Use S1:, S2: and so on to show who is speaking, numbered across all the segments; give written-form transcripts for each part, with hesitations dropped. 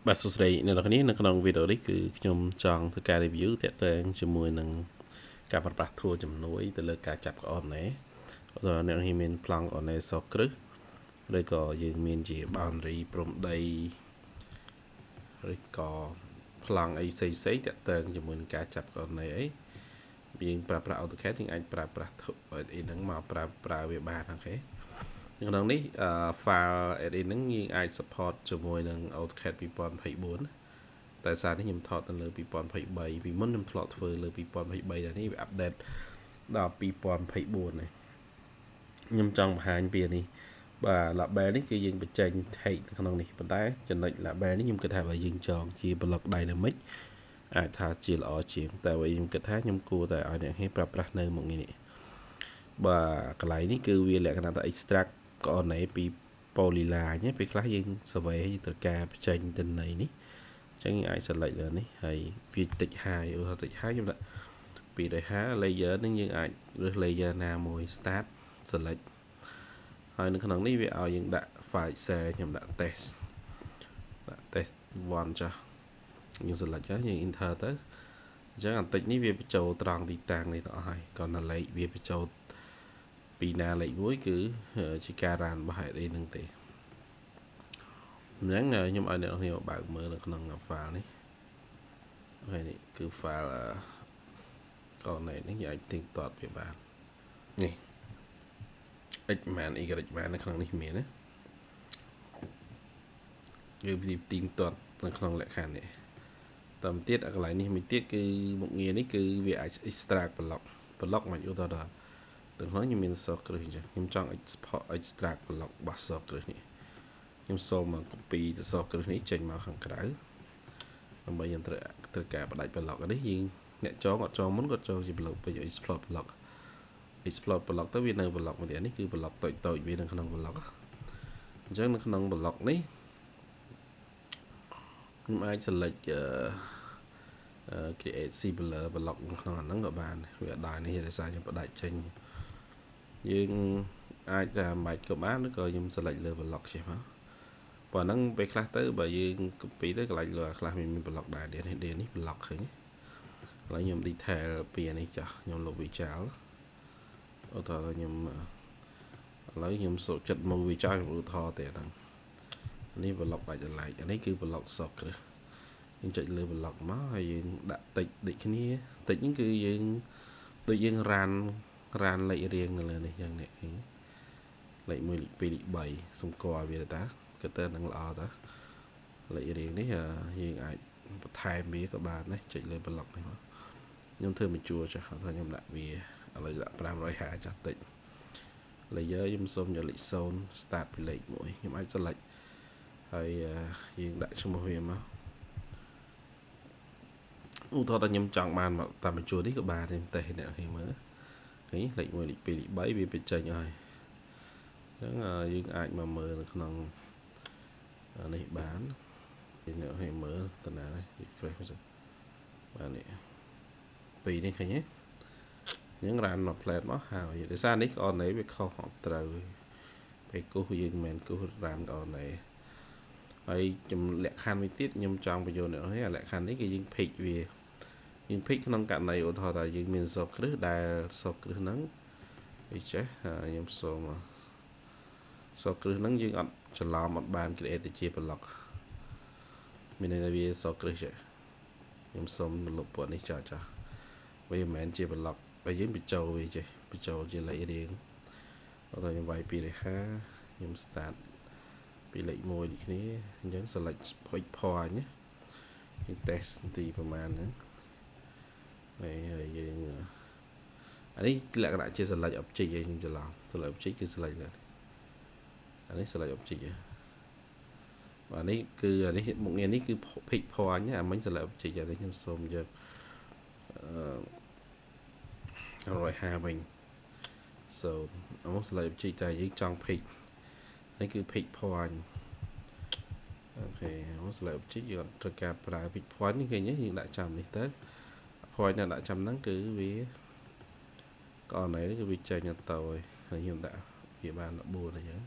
S1: បាទសួស្តីអ្នកនរគ្នានៅក្នុងវីដេអូនេះគឺខ្ញុំចង់ធ្វើការ review តាក់ទងជាមួយនឹងការប្រើប្រាស់ tool ជំនួយទៅលើការចាប់ coordinate ដល់អ្នកនេះមានប្លង់ coordinate សគ្រឹះឬក៏យើងមានជា boundary ព្រំដីឬក៏ប្លង់អីផ្សេងៗតាក់ទងជាមួយនឹងការចាប់ coordinate អីយើងប្រើប្រាស់ AutoCAD យើងអាចប្រើប្រាស់អីហ្នឹងមកប្រើវាបានអូខេក្នុងនេះfile edit ហ្នឹងយើងអាច support ជាមួយនឹង AutoCAD 2024តែសារនេះខ្ញុំថតនៅលើ2023ពីមុនខ្ញុំធ្លាប់ធ្វើលើ2023តែនេះវា update ដល់2024នេះខ្ញុំចង់បង្ហាញពីនេះបាទ label នេះគឺយើងបញ្ចេញ text នៅក្នុងនេះប៉ុន្តែចំណុច label នេះខ្ញុំគិតថាបើយើងចងជា block dynamic អាចថាជាល្អជាងតែបើខ្ញុំគិតថាខ្ញុំគួរតែឲ្យអ្នកនេះប្រើប្រាស់នៅមុខនេះបាទកន្លែងនេះគឺវាលក្ខណៈថា extract coordinate ពី polyline ពេលខ្លះយើង survey យើងត្រូវការបញ្ចេញទិន្នន័យនេះអញ្ចឹងយើងអាច select លើនេះហើយវាតិច high ឧទាហរណ៍តិច high ខ្ញុំដាក់250 layer នឹងយើងអាចរើស layer ណាមួយ start select ហើយនៅក្នុងនេះវាឲ្យយើងដាក់ file Excel ខ្ញុំដាក់ test 1ចាស់យើង select ហើយយើង enter ទៅអញ្ចឹងបន្តិចនេះវាបញ្ចូលត្រង់ទីតាំងនេះទៅអស់ហើយcònលេខវាបញ្ចូលពីណាលេខមួយគឺជាការរ៉ានរបស់ head ហ្នឹងទេអញ្ចឹងខ្ញុំឲ្យអ្នកនេះបើកមើលនៅក្នុង file នេះហើយនេះគឺ file coordinate នេះយើងអាចទាញទាត់វាបាននេះ x ម៉ាន y ម៉ាននៅក្នុងនេះមានណាគឺវាទីមទាត់នៅក្នុងលក្ខខណ្ឌនេះតាមទៀតកន្លែងនេះមួយទៀតគឺមុខងារនេះគឺវាអាច extract block មកឧទាហរណ៍ទាំងហ្នឹងខ្ញុំមានសគ្រឹះអញ្ចឹងខ្ញុំចង់ extract block របស់សគ្រឹះនេះខ្ញុំសូមមក copy ទៅសគ្រឹះនេះចេញមកខាងក្រៅដើម្បីយើងត្រូវការបដាច់ block នេះយើងអ្នកចងអត់ចងមុនគាត់ចងជា block ពេញ explode block ទៅវានៅ block មួយនេះគឺ block តូចវានៅក្នុង block អញ្ចឹងនៅក្នុង block នេះខ្ញុំអាច select create similar block ក្នុងអាហ្នឹងក៏បានវាដែរនេះដោយសារខ្ញុំបដាច់ចេញយើងអាចតែបាច់ក៏បានឬក៏ខ្ញុំ select លើ block ចេះមកប៉ុណ្ណឹងពេលខ្លះទៅបើយើង copy ទៅកន្លែងលើខ្លះមាន block ដែរនេះ block ឃើញឥឡូវខ្ញុំ detail ពីនេះចាស់ខ្ញុំលុបវាចោលឧទាហរណ៍ខ្ញុំឥឡូវខ្ញុំសូមចិត្តមកវាចោលខ្ញុំឧទាហរណ៍ទេហ្នឹងនេះ block ដាច់ដライអានេះគឺ block សគ្រឹះយើងចុចលើ block មកហើយយើងដាក់តិចដូចគ្នាតិចហ្នឹងគឺយើងដូចយើងរានលេខរៀងនៅលើនេះយ៉ាងនេះលេខ1លេខ2លេខ3សម្គាល់វាតាគិតទៅនឹងល្អតាលេខរៀងនេះយើងអាចបន្ថែមវាក៏បានដែរចុចលើ block នេះមកខ្ញុំធ្វើមួយជួរចាស់ថាខ្ញុំដាក់វាឥឡូវដាក់550ចាស់តិច layer ខ្ញុំសូមយកលេខ0 start ពីលេខ1ខ្ញុំអាច select ហើយយើងដាក់ឈ្មោះវាមកឧទាហរណ៍ថាខ្ញុំចង់បានតាមបញ្ចូលនេះក៏បានតែអ្នកនេះមើលឃើញលេខ1លេខ2លេខ3វាបញ្ចេញហើយអញ្ចឹងយើងអាចមកមើលនៅក្នុងនេះបានអ្នកនេះមើលតាណា refresh ទៅបាទនេះពីនេះឃើញទេអញ្ចឹងរានមក plate មកហើយដោយសារនេះអននេះវាខុសអត់ត្រូវពេលគូសយើងមិនមែនគូសរានអននេះហើយលក្ខខណ្ឌមួយទៀតខ្ញុំចង់បញ្យល់អ្នកនេះលក្ខខណ្ឌនេះគឺយើង pick វាយើង pick ក្នុងករណីឧទាហរណ៍ថាយើងមានសគ្រឹះដែលសគ្រឹះហ្នឹងវាចេះខ្ញុំសូមសគ្រឹះហ្នឹងយើងអត់ច្រឡំអត់បាន create ទៅជា block មានន័យថាវាសគ្រឹះចេះខ្ញុំសូមលុបពណ៌នេះចោលវាមិនមែនជា block បើយើងបញ្ចូលវាចេះបញ្ចូលជាលេខរៀងដល់ខ្ញុំវាយ250ខ្ញុំ start ពីលេខ1ដូចគ្នាអញ្ចឹង select point ណាយើង test ទីប្រមាណហ្នឹងហើយយើងអានេះលក្ខណៈជា select object ឯងខ្ញុំច្រឡំ select object គឺ select លើអានេះ select object បាទនេះគឺអានេះមុខងារនេះគឺ pick point អាមិញ select object អានេះខ្ញុំសូមយក150វិញ so មក select object តែយើងចង់ pick នេះគឺ pick point អូខេមក select object យើងត្រូវការប្រើ pick point នេះឃើញទេយើងដាក់ចាំនេះទៅ point ណាដាក់ចាំហ្នឹងគឺវាក៏ណែនេះគឺវាចេញទៅហើយខ្ញុំដាក់វាបាន14អញ្ចឹង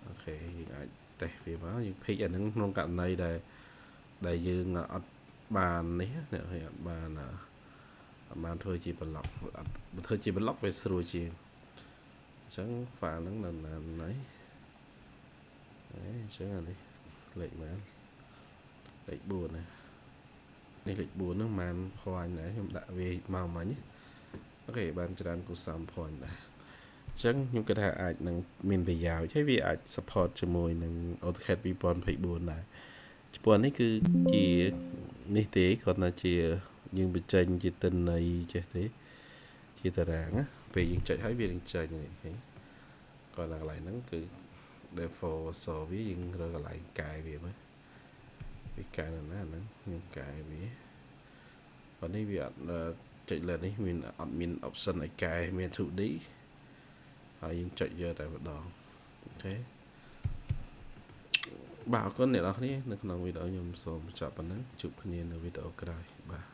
S1: អូខេយើងអាច tệ vì đó những page ở những nông cạn này đây dương ở bàn này nè hay bàn bàn thôi chỉ bật lọc về rồi chỉ chẳng phải nó là đấy chẳng là đi lệnh mà lệnh buồn này đây lệnh buồn nó màn khoai này em đã về màu mà nhé có thể bàn cho đàn của sản phẩm này chẳng nhưng cái thằng ai năng mình phải giàu chứ vì ai support cho môi năng AutoCAD bị bọn phải buồn này buồn ấy cứ chỉ như thế còn là chỉ nhưng bị tranh chỉ tình này chứ thế chỉ tờ ràng á vì những chạy thấy việc chơi này thế còn là lại nó cứ default so với những rồi lại cài về mới vì cài là nó nhưng cài vì còn đây việc chạy lên đấy mình option lại cài mình thụ đi ở những chạy giờ tại một đòn thế bảo con này đó đấy nó không video nhầm số chọn bản chụp hình ở video cái đây bà